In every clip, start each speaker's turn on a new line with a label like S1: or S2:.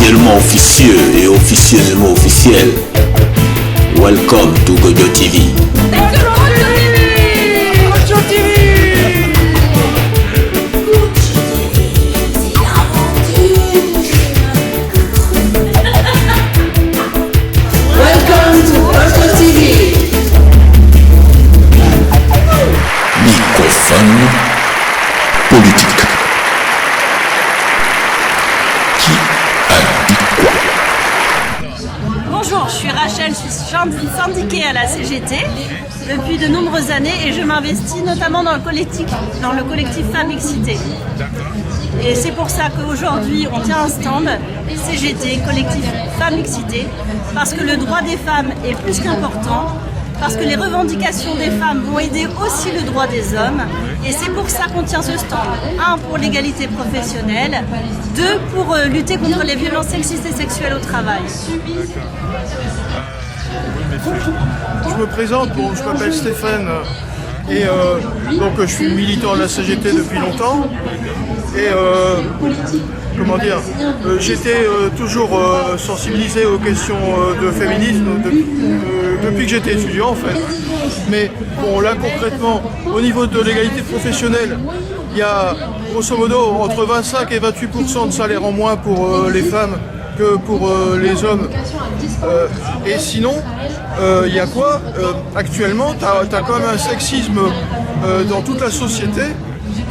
S1: officiellement officieux et officieusement officiel. Welcome to Gojo TV.
S2: Welcome to Gojo TV.
S1: Microphone politique. Qui a dit quoi?
S3: Bonjour, je suis Rachel, je suis syndiquée à la CGT depuis de nombreuses années et je m'investis notamment dans le collectif Femmes Mixité. Et c'est pour ça qu'aujourd'hui on tient un stand CGT, collectif Femmes Mixité, parce que le droit des femmes est plus qu'important, parce que les revendications des femmes vont aider aussi le droit des hommes. Et c'est pour ça qu'on tient ce stand. 1, pour l'égalité professionnelle. 2, pour lutter contre les violences sexistes et sexuelles au travail.
S4: Je me présente, bon, je m'appelle Stéphane et donc je suis militant de la CGT depuis longtemps. Et comment dire, j'étais toujours sensibilisé aux questions de féminisme depuis que j'étais étudiant en fait. Mais bon, là concrètement, au niveau de l'égalité professionnelle, il y a grosso modo entre 25 et 28% de salaire en moins pour les femmes que pour les hommes. Et sinon, il y a quoi actuellement, tu as quand même un sexisme dans toute la société.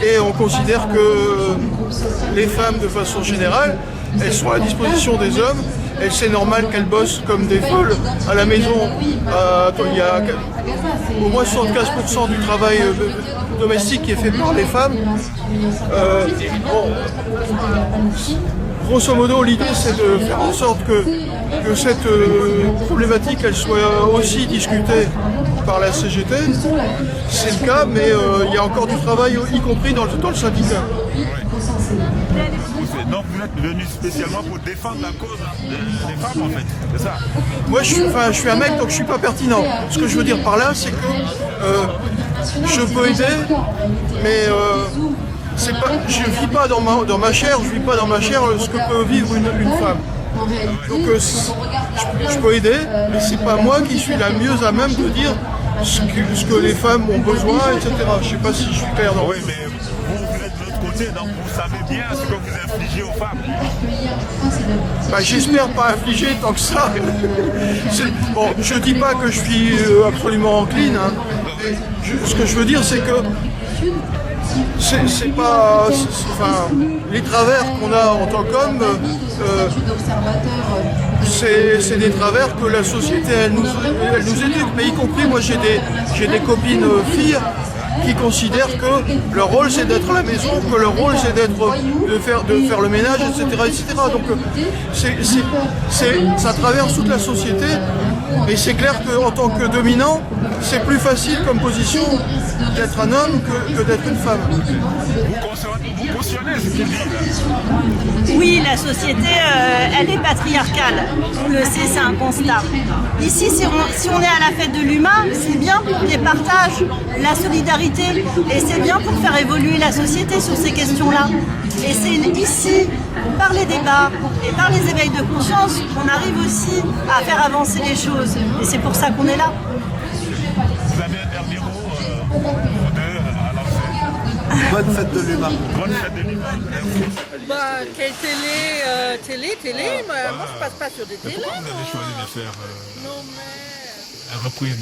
S4: Et on considère que les femmes, de façon générale, elles sont à la disposition des hommes. Et c'est normal qu'elles bossent comme des folles à la maison. Il y a au moins 75% du travail domestique qui est fait par les femmes. Grosso modo, l'idée c'est de faire en sorte que cette problématique elle soit aussi discutée par la CGT. C'est le cas, mais il y a encore du travail, y compris dans le syndicat.
S5: Donc vous êtes venu spécialement pour défendre la cause des femmes en fait, c'est ça?
S4: Moi je suis un mec donc je suis pas pertinent. Ce que je veux dire par là c'est que je peux aider, mais je vis pas dans ma chair, je vis pas dans ma chair ce que peut vivre une femme. Donc je peux aider, mais c'est pas moi qui suis la mieux à même de dire ce que les femmes ont besoin, etc. Je sais pas si je suis clair dans.
S5: Oui, mais vous êtes de l'autre côté, donc vous savez bien ce que vous infligez aux femmes.
S4: Bah, j'espère pas infliger tant que ça. Bon, je dis pas que je suis absolument clean. Hein. Ce que je veux dire, c'est que c'est pas, enfin, les travers qu'on a en tant qu'homme, c'est des travers que la société elle nous éduque. Mais y compris moi j'ai des copines filles qui considèrent que leur rôle c'est d'être à la maison, que leur rôle c'est de faire le ménage, etc. Donc ça traverse toute la société. Et c'est clair qu'en tant que dominant, c'est plus facile comme position d'être un homme que d'être une femme.
S5: Vous cautionnez ce qu'il dit là?
S3: Oui, la société, elle est patriarcale. On le sait, c'est un constat. Ici, si on est à la fête de l'humain, c'est bien pour les partages, la solidarité, et c'est bien pour faire évoluer la société sur ces questions-là. Et c'est ici, par les débats et par les éveils de conscience, qu'on arrive aussi à faire avancer les choses. Et c'est pour ça qu'on est là.
S5: Vous avez un dernier mot à lancer?
S4: Bonne fête de l'humain.
S5: Bonne fête de l'humain.
S6: Bah, quelle télé, moi je passe pas sur des télés.
S5: Pourquoi vous avez choisi de faire
S6: Non mais...
S5: une reprise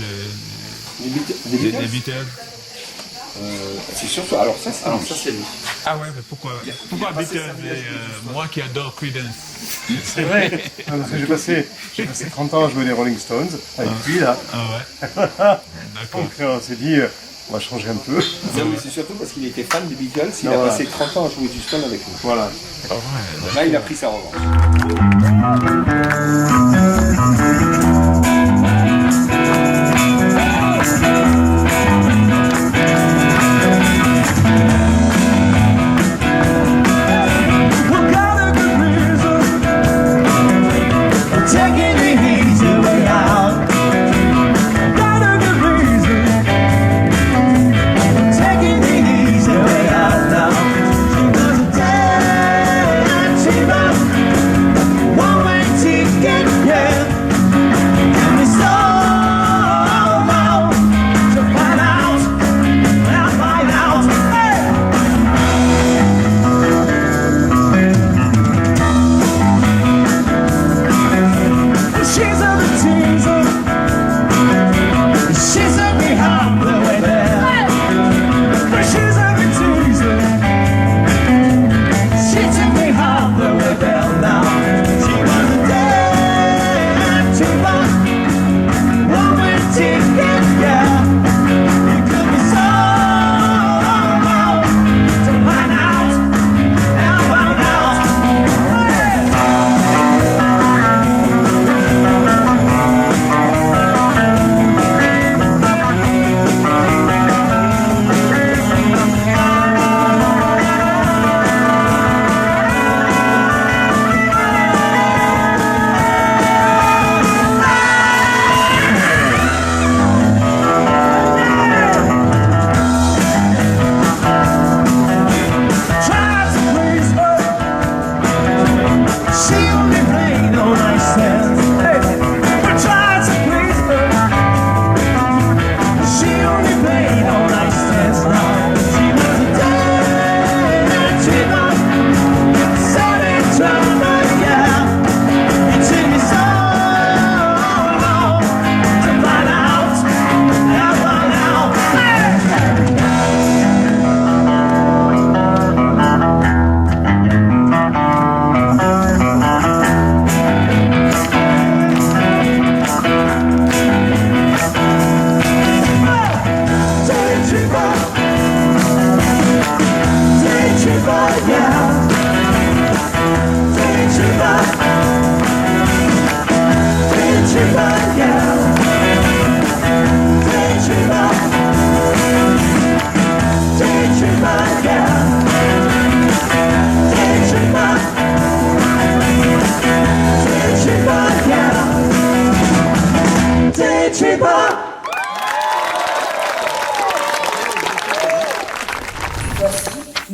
S5: des Beatles?
S7: C'est surtout. Alors ça c'est lui.
S5: Ah ouais, mais pourquoi Beatles et moi qui adore Creedence?
S8: C'est vrai, parce que j'ai passé 30 ans à jouer les Rolling Stones avec lui là.
S5: Ah ouais. D'accord.
S8: Donc on s'est dit, on va changer un peu.
S7: Non, mais c'est surtout parce qu'il était fan des Beatles, il
S8: Non,
S7: a
S8: voilà.
S7: passé 30 ans à jouer du Stone avec nous.
S8: Voilà.
S5: Ah ouais.
S7: Là il a pris sa revanche.
S9: One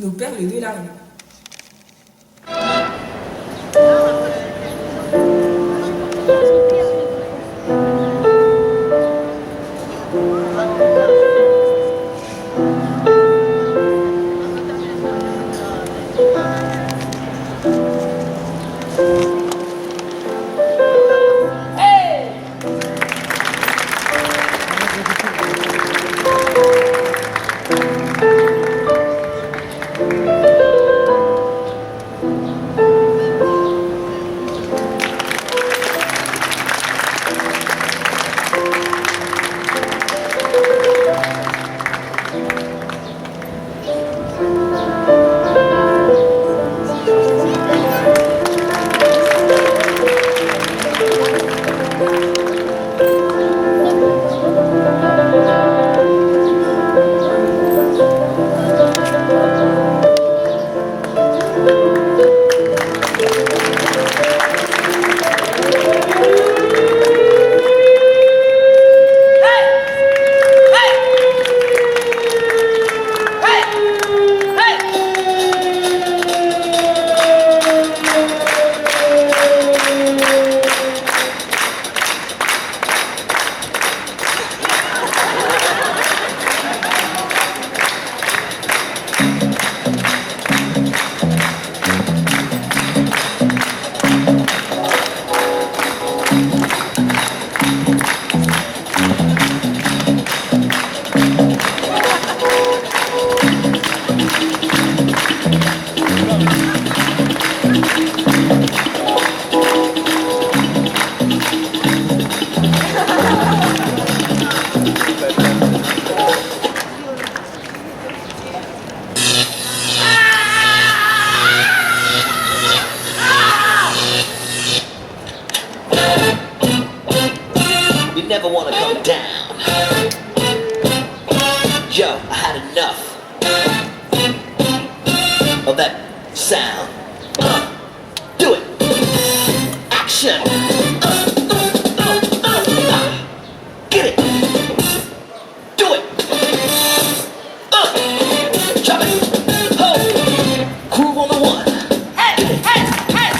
S9: nos pères les deux larmes.
S10: Never want to come down. Yo, I had enough of that sound. Do it. Action. Get it. Do it. Chop it. Ho. Groove on the one. Hey, hey, hey.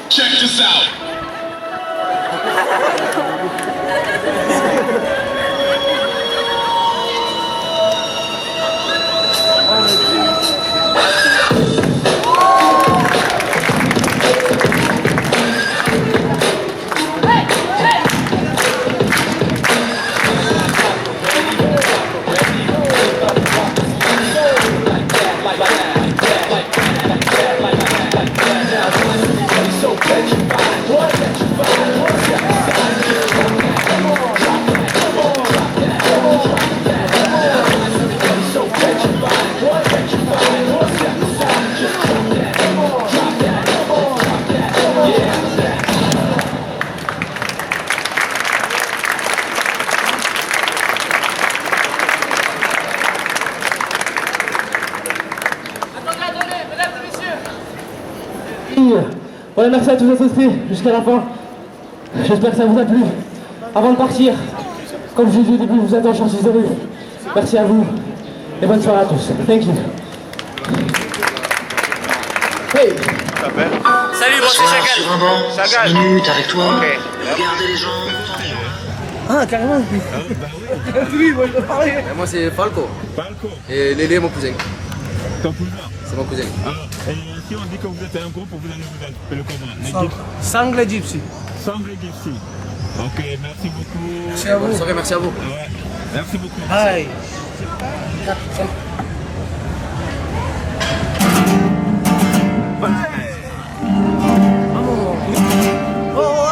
S5: Check this out.
S11: Voilà, merci à tous assistés jusqu'à la fin. J'espère que ça vous a plu. Avant de partir, comme je l'ai dit au début, je vous attends, j'en suis heureux. Merci à vous et bonne soirée à tous. Thank you. Hey.
S12: Salut, moi c'est Chagall.
S13: Chagall. 10 minutes avec toi.
S12: Okay.
S13: Regardez les gens.
S11: Ah, carrément. Oui, moi je dois parler.
S14: Moi c'est Falco.
S5: Falco.
S14: Et Lélé, mon cousin.
S5: Ton cousin?
S14: C'est mon cousin.
S5: Alors, si on dit que vous êtes un groupe, vous allez vous appeler comment?
S11: Sangle Gypsy.
S5: Sangle Gypsy. Ok, merci beaucoup.
S14: Merci à vous. Bonne soirée, merci à vous.
S5: Ouais. Merci beaucoup.
S11: Bye.
S2: Oh,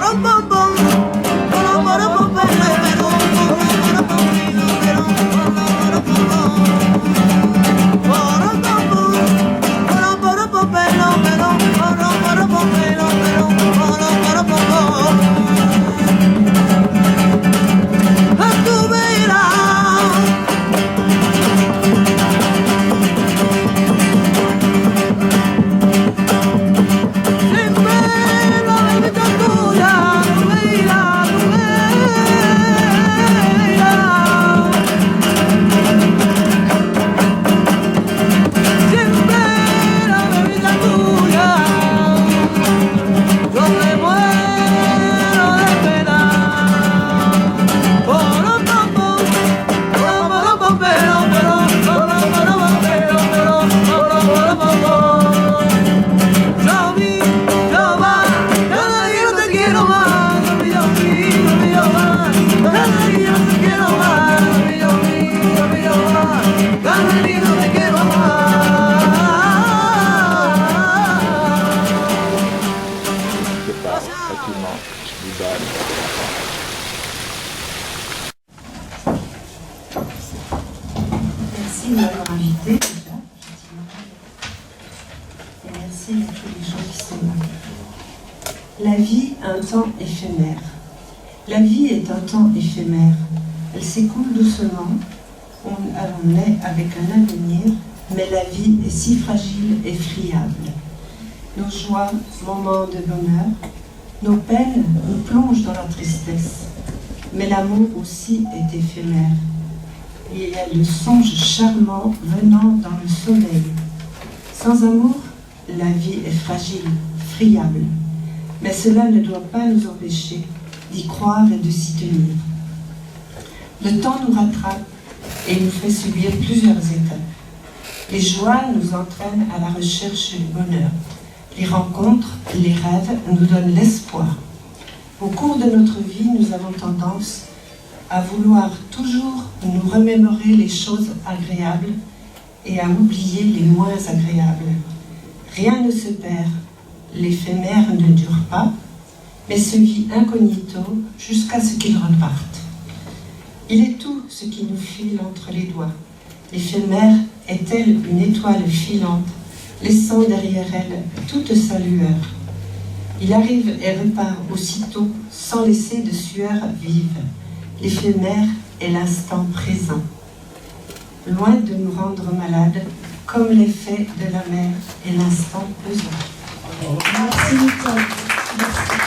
S9: merci de m'avoir invité déjà, et merci à tous les gens qui sont là. La vie a un temps éphémère. La vie est un temps éphémère. Elle s'écoule doucement. On est avec un avenir, mais la vie est si fragile et friable. Nos joies, moments de bonheur, nos peines nous plongent dans la tristesse. Mais l'amour aussi est éphémère. Il y a le songe charmant venant dans le sommeil. Sans amour, la vie est fragile, friable. Mais cela ne doit pas nous empêcher d'y croire et de s'y tenir. Le temps nous rattrape et nous fait subir plusieurs étapes. Les joies nous entraînent à la recherche du bonheur. Les rencontres, les rêves nous donnent l'espoir. Au cours de notre vie, nous avons tendance à vouloir toujours nous remémorer les choses agréables et à oublier les moins agréables. Rien ne se perd, l'éphémère ne dure pas, mais se vit incognito jusqu'à ce qu'il reparte. Il est tout ce qui nous file entre les doigts. L'éphémère est-elle une étoile filante, laissant derrière elle toute sa lueur. Il arrive et repart aussitôt, sans laisser de sueur vive. L'éphémère est l'instant présent. Loin de nous rendre malades, comme l'effet de la mer est l'instant pesant. Merci Nicole. Merci.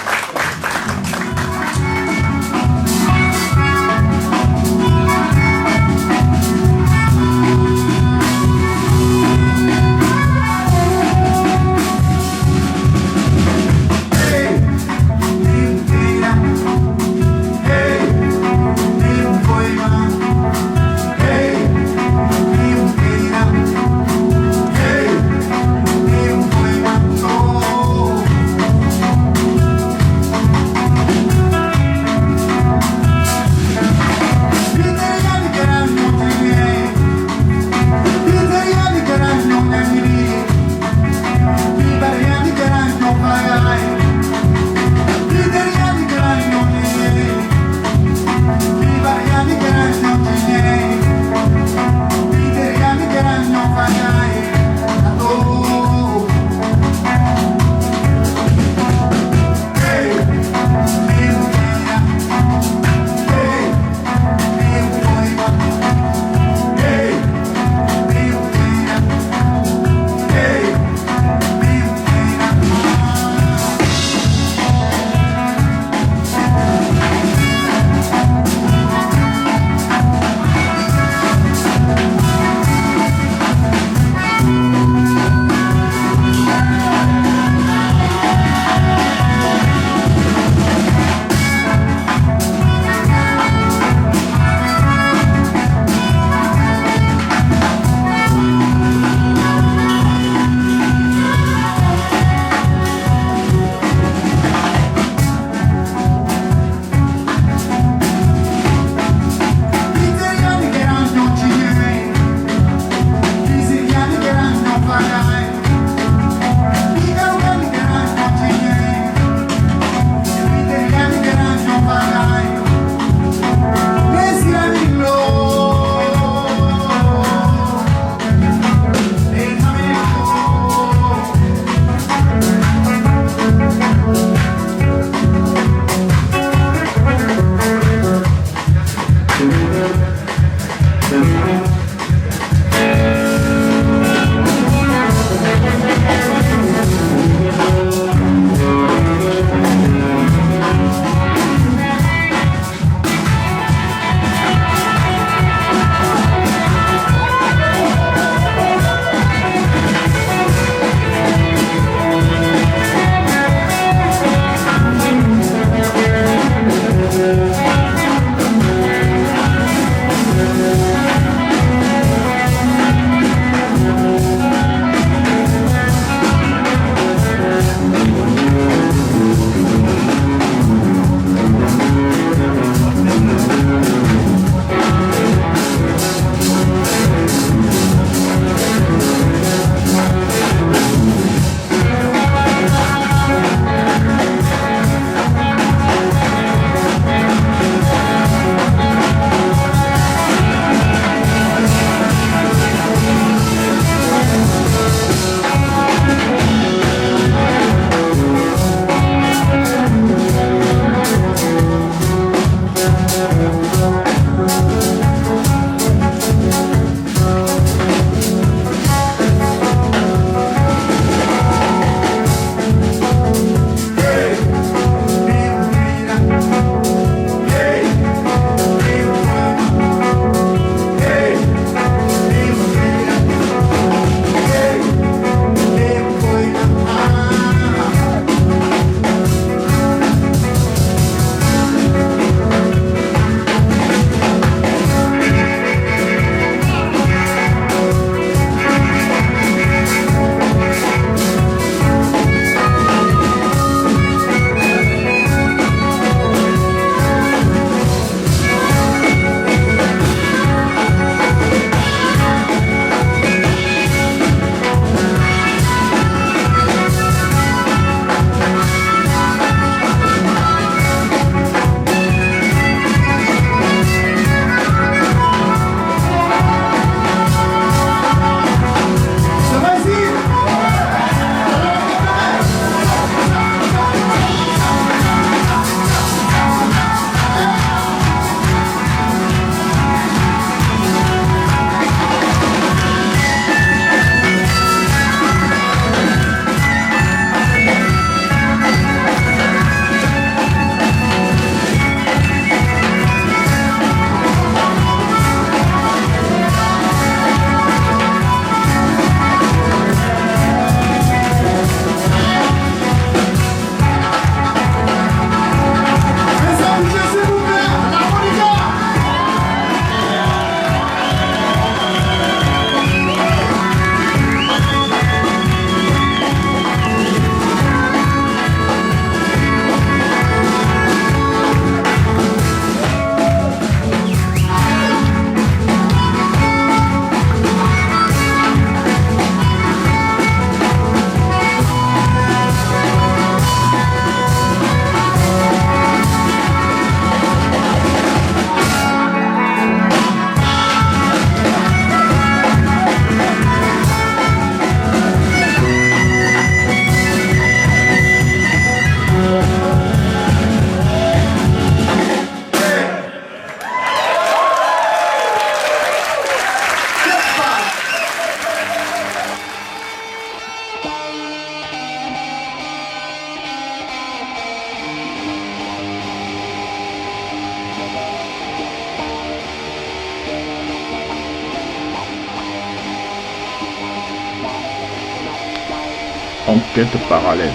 S13: enquête parallèle.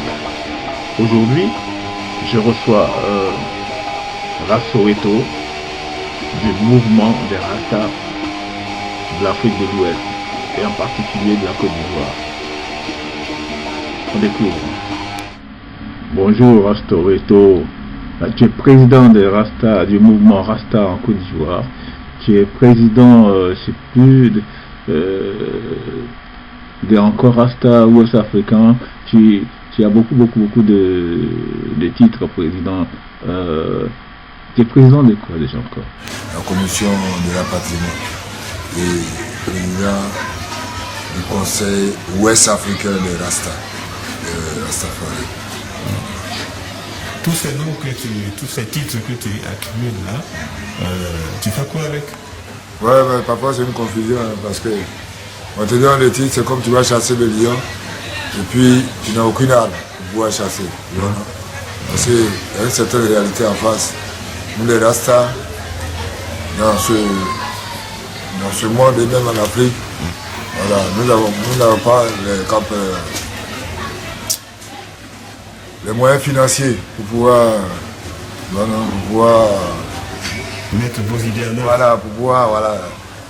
S13: Aujourd'hui, je reçois Rassoweto du mouvement des Rastas de l'Afrique de l'Ouest et en particulier de la Côte d'Ivoire. On découvre. Bonjour Rassoweto, tu es président des Rastas, du mouvement Rasta en Côte d'Ivoire. Tu es président, je ne sais plus, de encore Rasta ouest africain. Tu as beaucoup de titres président. Tu es président de quoi déjà encore?
S15: La commission de rapatriement et président du conseil ouest africain de Rasta, Rastafari.
S5: Tous ces noms tous ces titres que tu accumules là, tu fais quoi avec?
S15: Ouais, mais parfois c'est une confusion hein, parce que on te donne le titre, c'est comme tu vas chasser le lion et puis tu n'as aucune arme pour pouvoir chasser. Parce qu'il y a une certaine réalité en face. Nous les Rastas, dans ce monde et même en Afrique, voilà, nous n'avons pas les moyens financiers pour pouvoir
S5: mettre vos idées en œuvre.
S15: Voilà, pour pouvoir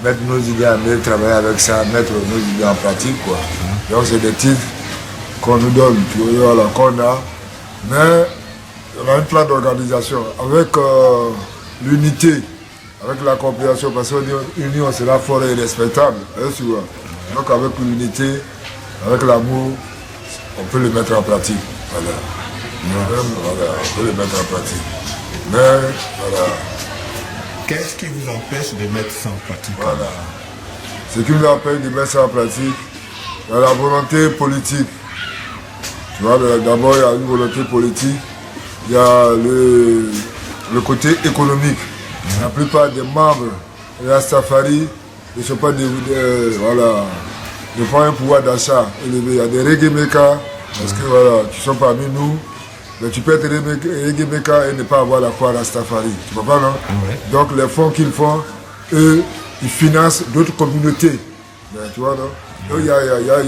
S15: mettre nos idées en œuvre, travailler avec ça, mettre nos idées en pratique. Quoi. Donc c'est des titres qu'on nous donne, voilà, qu'on a. Mais on a un plan d'organisation avec l'unité, avec la compréhension, parce que l'union c'est la forêt respectable. Donc avec l'unité, avec l'amour, on peut le mettre en pratique. Voilà. On peut le mettre en pratique. Mais voilà.
S5: Qu'est-ce qui vous empêche de mettre ça en pratique?
S15: Voilà. Ce qui nous empêche de mettre ça en pratique, c'est la volonté politique. Tu vois, d'abord il y a une volonté politique, il y a le côté économique. La plupart des membres de la Rastafari ne sont pas ne pas un pouvoir d'achat élevé. Il y a des reggae makers, parce que voilà, tu sont parmi nous. Mais tu peux être reggae maker et ne pas avoir la foi Rastafari. Tu comprends, non? Donc les fonds qu'ils font, eux, ils financent d'autres communautés. Mais, tu vois, non? Donc il y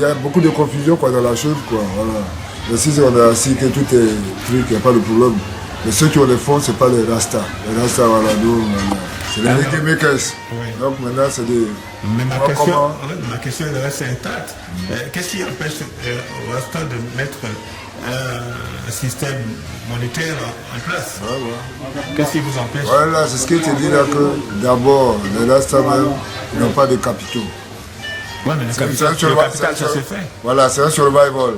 S15: a beaucoup de confusion quoi, dans la chose. Quoi, voilà. Mais si on a assis que tout est truc, il n'y a pas de problème. Mais ceux qui ont les fonds, ce n'est pas les Rastas. Les Rastas, voilà, nous, c'est les reggae makers. Donc maintenant, c'est des...
S5: Mais ma question elle reste intacte. Qu'est-ce qui empêche aux Rastas de mettre un système monétaire en place? Qu'est-ce qui vous empêche?
S15: Voilà, c'est ce que tu dis là, que d'abord, les Rastas même n'ont pas de capitaux.
S5: Ouais, mais le capital, ça se fait.
S15: Voilà, c'est un survival.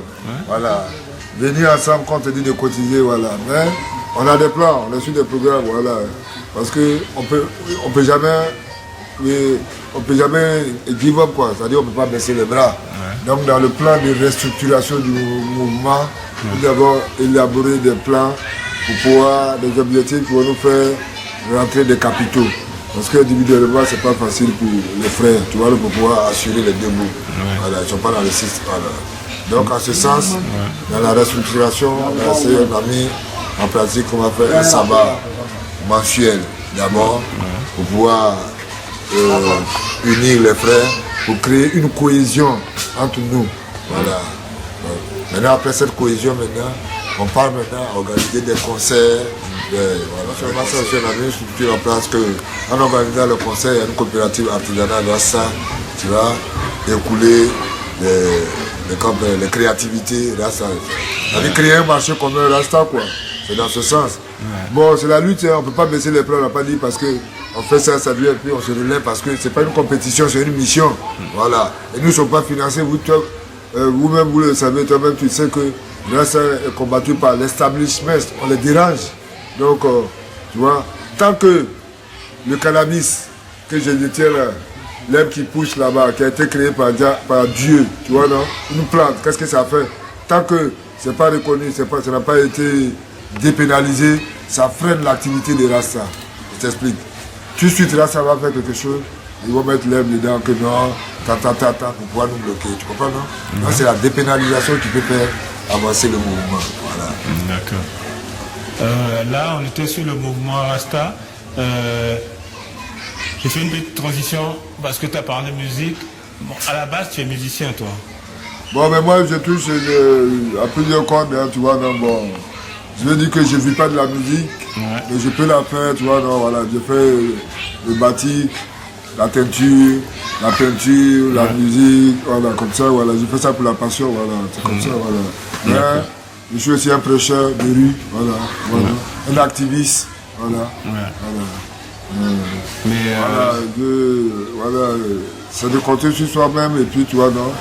S15: Voilà. Venir ensemble quand on te dit de cotiser, voilà. Mais on a des plans, on a su des programmes, voilà. Parce qu'on peut jamais give up, quoi. C'est-à-dire qu'on ne peut pas baisser les bras. Donc dans le plan de restructuration du mouvement, nous devons élaborer des plans pour pouvoir, des objectifs pour nous faire rentrer des capitaux. Parce que individuellement, c'est pas facile pour les frères, tu vois, pour pouvoir assurer les deux bouts. Voilà, ils ne sont pas dans le système. Voilà. Donc en ce sens, dans la restructuration, on a essayé, on a mis en pratique qu'on va faire un sabbat mensuel d'abord, pour pouvoir unir les frères, pour créer une cohésion entre nous. Voilà. Maintenant, après cette cohésion, on part maintenant à organiser des concerts. Voilà. On a mis une structure en place qu'en organisant le concert, il y a une coopérative artisanale Rasta qui va écouler les créativités Rasta. On a créer un marché commun Rasta, quoi. C'est dans ce sens. Bon, c'est la lutte, hein. On ne peut pas baisser les plans, on n'a pas dit parce qu'on fait ça, ça vient et puis on se relève parce que c'est pas une compétition, c'est une mission. Voilà. Et nous ne sommes pas financés, vous-même vous le savez, toi-même tu sais que Rasta est combattu par l'establishment, on les dérange. Donc, tu vois, tant que le cannabis que je détiens là, l'herbe qui pousse là-bas, qui a été créé par Dieu, tu vois, non? Une plante, qu'est-ce que ça fait? Tant que ce n'est pas reconnu, ça n'a pas été dépénalisé, ça freine l'activité des Rasta. Je t'explique. Tout de suite, Rasta va faire quelque chose, ils vont mettre l'herbe dedans, que non, pour pouvoir nous bloquer. Tu comprends, non? Donc, c'est la dépénalisation qui peut faire avancer le mouvement. Voilà.
S5: D'accord. Là, on était sur le mouvement Rasta. J'ai fait une petite transition parce que tu as parlé de musique. Bon, à la base, tu es musicien, toi.
S15: Bon, mais moi, je touche à plusieurs cordes, hein, tu vois, non, bon. Je veux dire que je ne vis pas de la musique, mais je peux la faire, tu vois, non, voilà. Je fais le batik, la teinture, la peinture, la musique, voilà, comme ça, voilà. Je fais ça pour la passion, voilà, c'est comme ça, voilà. Mais je suis aussi un prêcheur de rue, voilà, un activiste, voilà. Mais voilà, c'est de compter sur soi-même et puis, tu vois, non,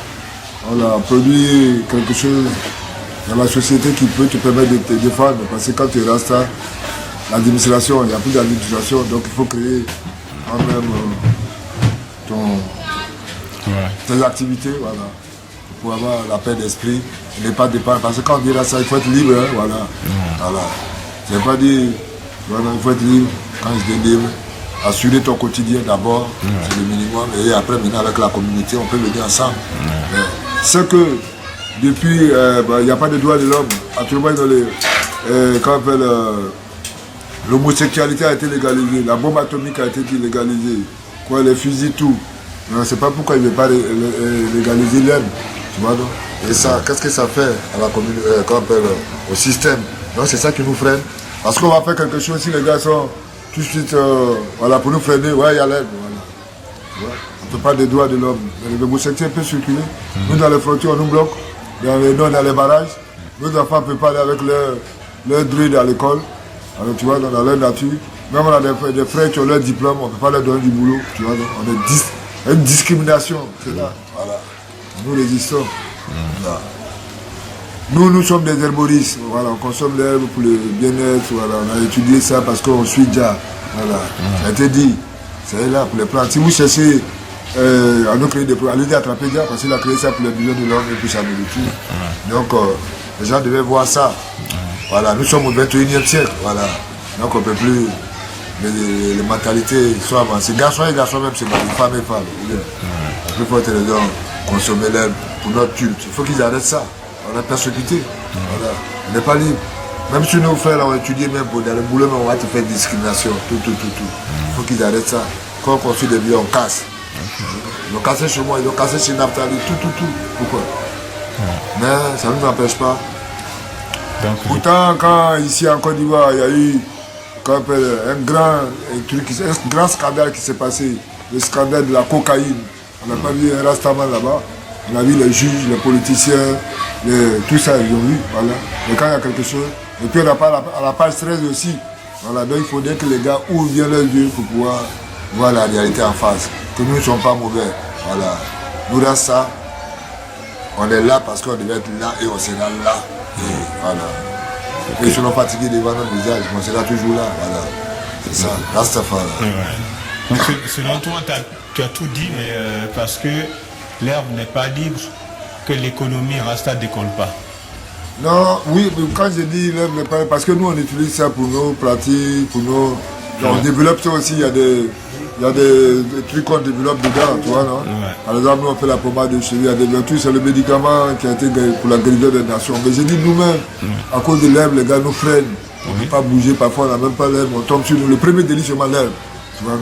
S15: voilà, produire quelque chose dans la société qui peut te permettre de te défendre, parce que quand tu restes à l'administration, il n'y a plus d'administration, donc il faut créer quand même tes activités, voilà, pour avoir la paix d'esprit, ne pas dépendre, parce que quand on dit là ça, il faut être libre, hein, voilà. C'est pas dire, voilà, il faut être libre, quand je dis libre, assurer ton quotidien d'abord, c'est le minimum, et après maintenant avec la communauté, on peut venir ensemble. C'est que depuis, il n'y a pas de droit de l'homme. Actuellement, l'homosexualité a été légalisée, la bombe atomique a été légalisée, quoi, les fusils, tout. C'est pas pourquoi il ne veut pas légaliser l'homme. Tu vois, non? Et ça, qu'est-ce que ça fait à la au système? C'est ça qui nous freine. Parce qu'on va faire quelque chose, si les gars sont tout de suite voilà, pour nous freiner, ouais, il y a l'aide. Voilà. On ne peut pas des droits de l'homme. L'homosexualité peut circuler. Nous, dans les frontières, on nous bloque. Dans les barrages, nos enfants ne peuvent pas aller avec leur druide à l'école. Alors tu vois, dans leur nature, même on a des frères qui ont leur diplôme, on ne peut pas leur donner du boulot. Tu vois, on est une discrimination. C'est là. Voilà. Nous résistons. Voilà. Nous sommes des herboristes. Voilà, on consomme l'herbe pour le bien-être. Voilà, on a étudié ça parce qu'on suit déjà. Voilà. Ça a été dit. C'est là pour les plantes. Si vous cherchez à nous créer des produits, allez attraper déjà parce qu'il a créé ça pour les besoins de l'homme et pour sa nourriture. Donc les gens devaient voir ça. Voilà, nous sommes au 21e siècle. Voilà. Donc on ne peut plus. Les mentalités sont avancées. Garçons et garçons même, c'est femmes et femmes. La plus forte raison, consommer l'herbe pour notre culte. Il faut qu'ils arrêtent ça. On a persécuté. Voilà. On n'est pas libre. Même si nos frères ont étudié, même pour dans le boulot, on va te faire discrimination. Tout. Il faut qu'ils arrêtent ça. Quand on construit des biens, on casse. Ils ont cassé chez moi, ils ont cassé chez Naphtali, tout. Pourquoi? Mais ça ne nous empêche pas. Pourtant, quand ici en Côte d'Ivoire, il y a eu un grand scandale qui s'est passé, le scandale de la cocaïne. On n'a pas vu un rastaman là-bas. On a vu les juges, les politiciens, tout ça, ils ont vu. Voilà. Mais quand il y a quelque chose, et puis on n'a pas à la page 13 aussi. Voilà. Donc il faudrait que les gars ouvrent bien leurs yeux pour pouvoir voir la réalité en face. Que nous ne sommes pas mauvais. Voilà. Nous, dans ça, on est là parce qu'on devait être là et on sera là. Et voilà. Et si on est fatigué devant notre visage, on sera toujours là. Voilà. C'est ça. Rastafari.
S5: Donc, selon toi, tu as tout dit, mais parce que l'herbe n'est pas libre, que l'économie Rasta ne décolle pas.
S15: Non, oui, mais quand je dis l'herbe n'est pas libre, parce que nous on utilise ça pour nos pratiques, pour nos. On développe ça aussi, il y a des trucs qu'on développe dedans, tu vois, non? Par exemple, nous on fait la pommade de cheveux, il y a des vertus, c'est le médicament qui a été pour la guérison des nations. Mais j'ai dit nous-mêmes, à cause de l'herbe, les gars nous freinent. On ne peut pas bouger, parfois on n'a même pas l'herbe, on tombe sur nous. Le premier délit, c'est vraiment l'herbe. Tu vois, non?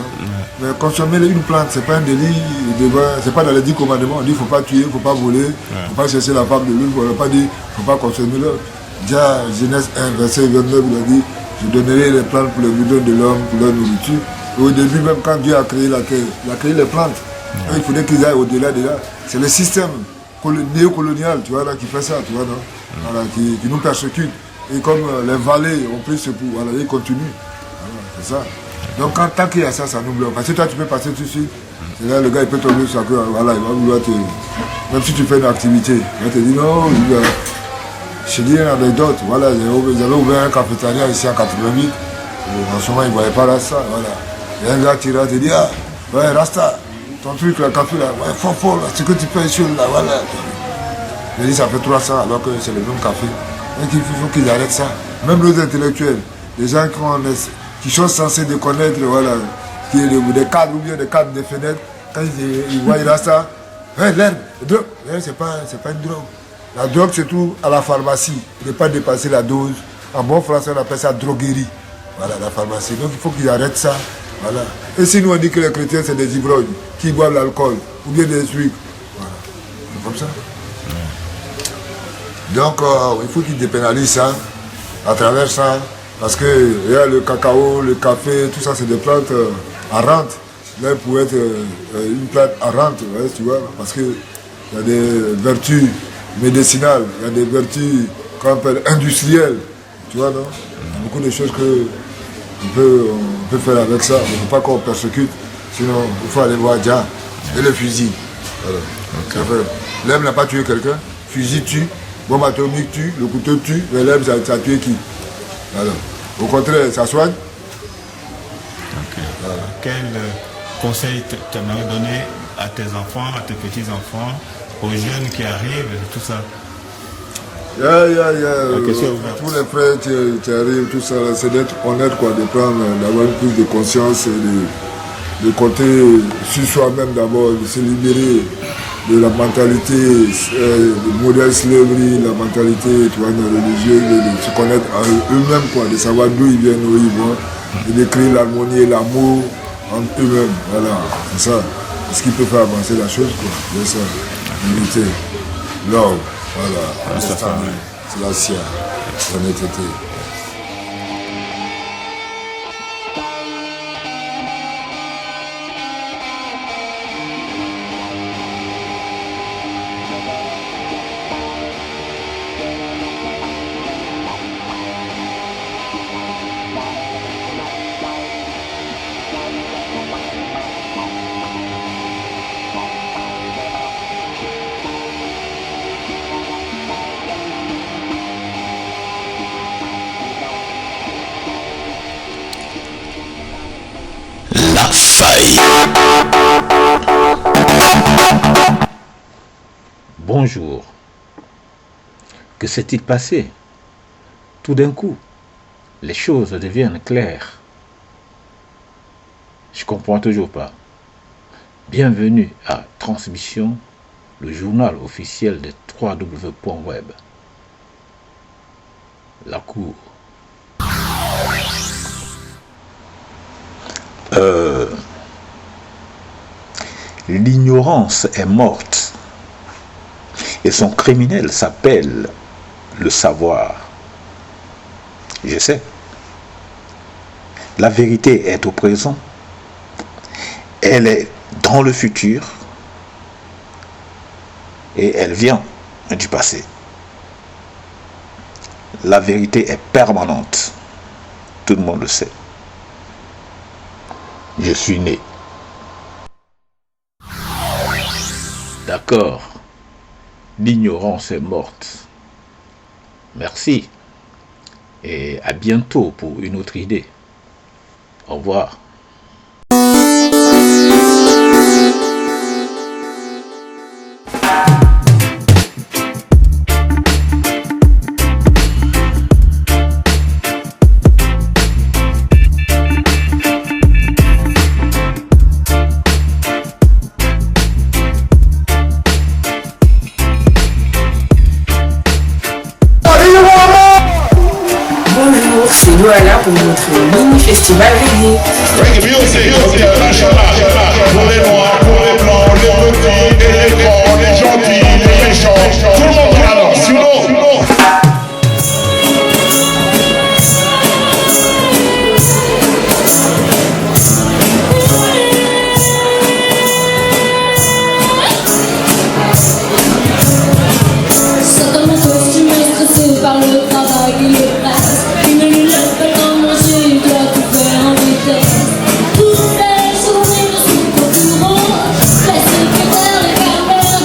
S15: Mais consommer une plante, c'est pas un délit, c'est pas dans les 10 commandements. On dit qu'il ne faut pas tuer, il ne faut pas voler, il ne faut pas chercher la femme de l'autre, on n'a pas dit qu'il ne faut pas consommer l'herbe. Déjà, Genèse 1, verset 29, il a dit, je donnerai les plantes pour les besoins de l'homme, pour leur nourriture. Et au début, même quand Dieu a créé la terre, il a créé les plantes. Il faudrait qu'ils aillent au-delà de là. C'est le système néocolonial, tu vois, là, qui fait ça, tu vois, non? Voilà, qui nous persécute. Et comme les vallées ont pris ce pouvoir, voilà, ils continuent. Voilà, c'est ça. Donc tant qu'il y a ça, ça nous bloque. Parce que toi, tu peux passer tout de suite. C'est là, le gars, il peut tomber sur la queue, voilà, il va vouloir te... Même si tu fais une activité, il va te dire non, je dis une anecdote, voilà, ils avaient ouvert un cafétéria ici en 88. En ce moment, ils ne voyaient pas Rasta, voilà. Et un gars qui te dit, ah, ouais, Rasta, ton truc, le café, là, ouais, fort, là, ce que tu fais ici, là, voilà. Il dit, ça fait 300, alors que c'est le même café. Donc il faut qu'ils arrêtent ça. Même nos intellectuels, les gens qui sont censés de connaître, voilà, des cadres ou bien des cadres des fenêtres, quand ils voient Rasta, ouais, l'herbe, drogue, c'est pas une drogue. La drogue, c'est tout à la pharmacie. Ne pas dépasser la dose. En bon français, on appelle ça droguerie. Voilà, la pharmacie. Donc il faut qu'ils arrêtent ça. Voilà. Et si nous on dit que les chrétiens, c'est des ivrognes qui boivent l'alcool, ou bien des trucs. Voilà. C'est comme ça. Donc il faut qu'ils dépénalisent ça, à travers ça, parce que il y a le cacao, le café, tout ça c'est des plantes à rente. Là il pourrait être une plante à rente, ouais, tu vois, parce qu'il y a des vertus médicinales, il y a des vertus qu'on appelle industrielles, tu vois, non? Il y a beaucoup de choses qu'on peut faire avec ça, il ne faut pas qu'on persécute, sinon il faut aller voir Jah et le fusil. Voilà. L'homme n'a pas tué quelqu'un, fusil tue, bombe atomique tue, le couteau tue, mais l'homme ça a tué qui? Voilà. Au contraire, ça soigne.
S5: Voilà. Quel conseil t'aimerais donner à tes enfants, à tes petits-enfants, aux jeunes qui arrivent, tout ça?
S15: Tous les frères qui arrivent, tout ça, c'est d'être honnête, quoi, de prendre, d'avoir une prise de conscience et de compter sur soi-même d'abord, de se libérer de la mentalité de modèle slavery, la mentalité religieuse, de se connaître à eux-mêmes, quoi, de savoir d'où ils viennent, où ils vont, et d'écrire l'harmonie et l'amour entre eux-mêmes. Voilà, c'est ça. C'est ce qui peut faire avancer la chose, quoi. C'est ça. L'unité, l'ordre, voilà, c'est la sienne, l'honnêteté.
S1: Bonjour. Que s'est-il passé? Tout d'un coup, les choses deviennent claires. Je comprends toujours pas. Bienvenue à Transmission, le journal officiel de www.web. La cour. L'ignorance est morte et son criminel s'appelle le savoir. Je sais. La vérité est au présent. Elle est dans le futur et elle vient du passé. La vérité est permanente. Tout le monde le sait. Je suis né. D'accord. L'ignorance est morte. Merci. Et à bientôt pour une autre idée. Au revoir.
S2: C'est Loala pour notre mini-festival reggae.
S16: Reggae music, pour les noirs, pour les blancs, les petits et les grands, les gentils, les méchants, tout le monde alors, sinon.
S10: Par le travail et le stress, il ne lui laisse pas tant manger, il doit tout faire en vitesse. Toutes les journées ne sont pas plus grandes, les secrétaires, les gardeurs,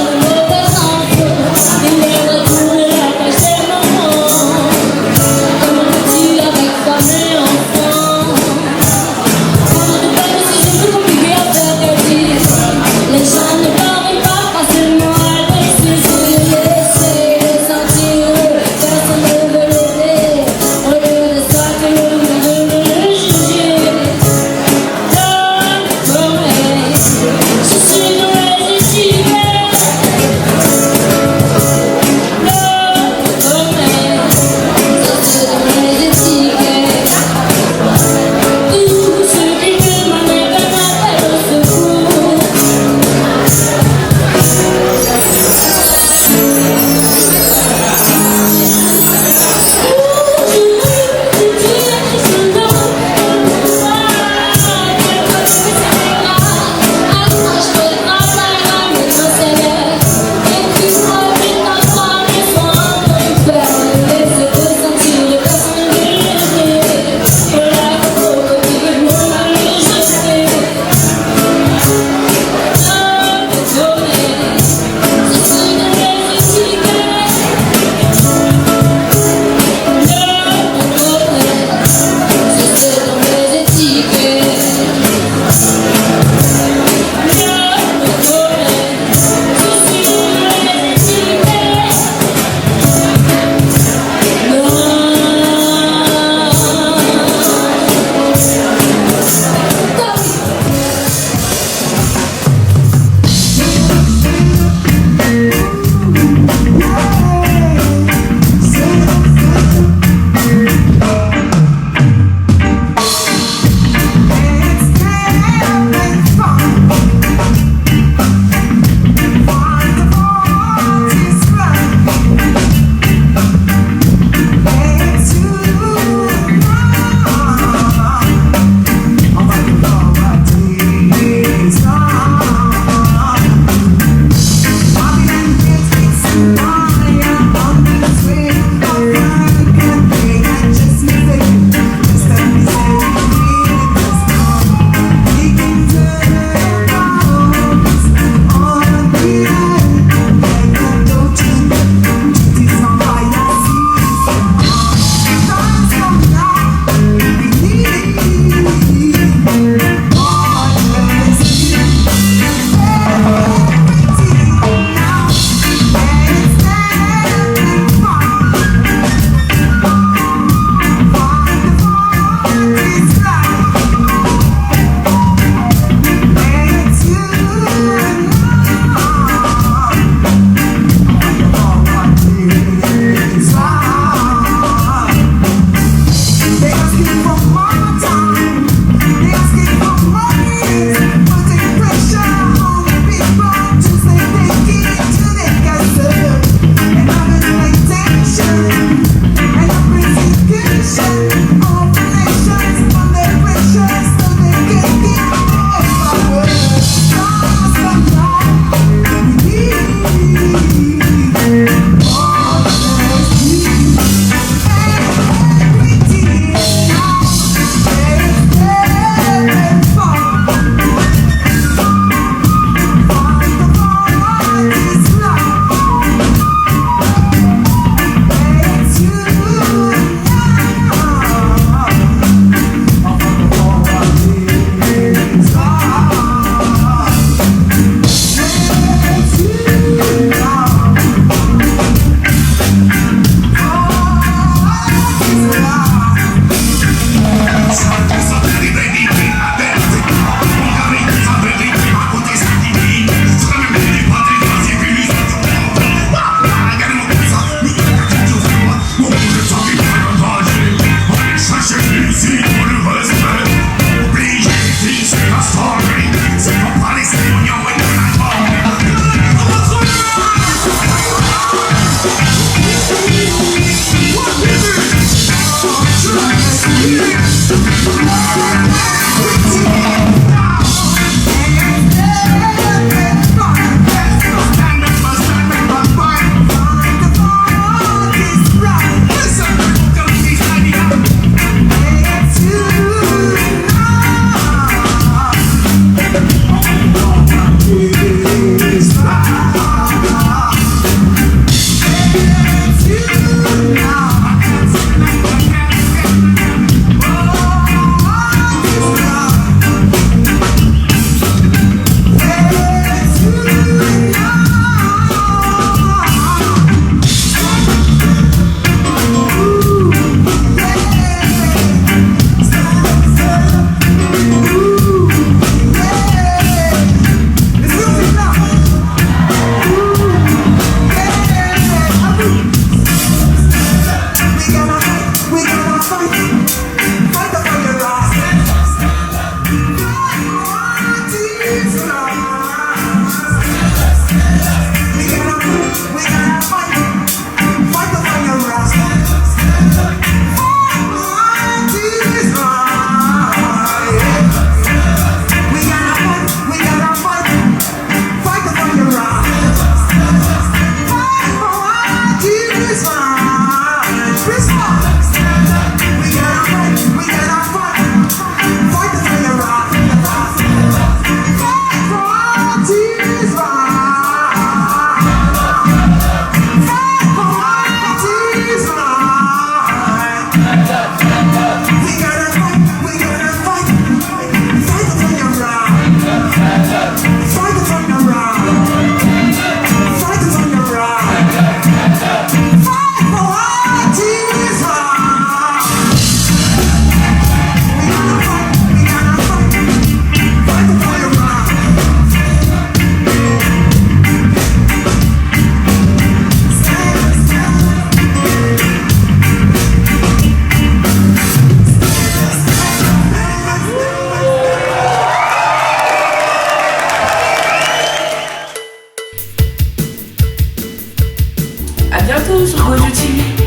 S2: bientôt sur Goju TV.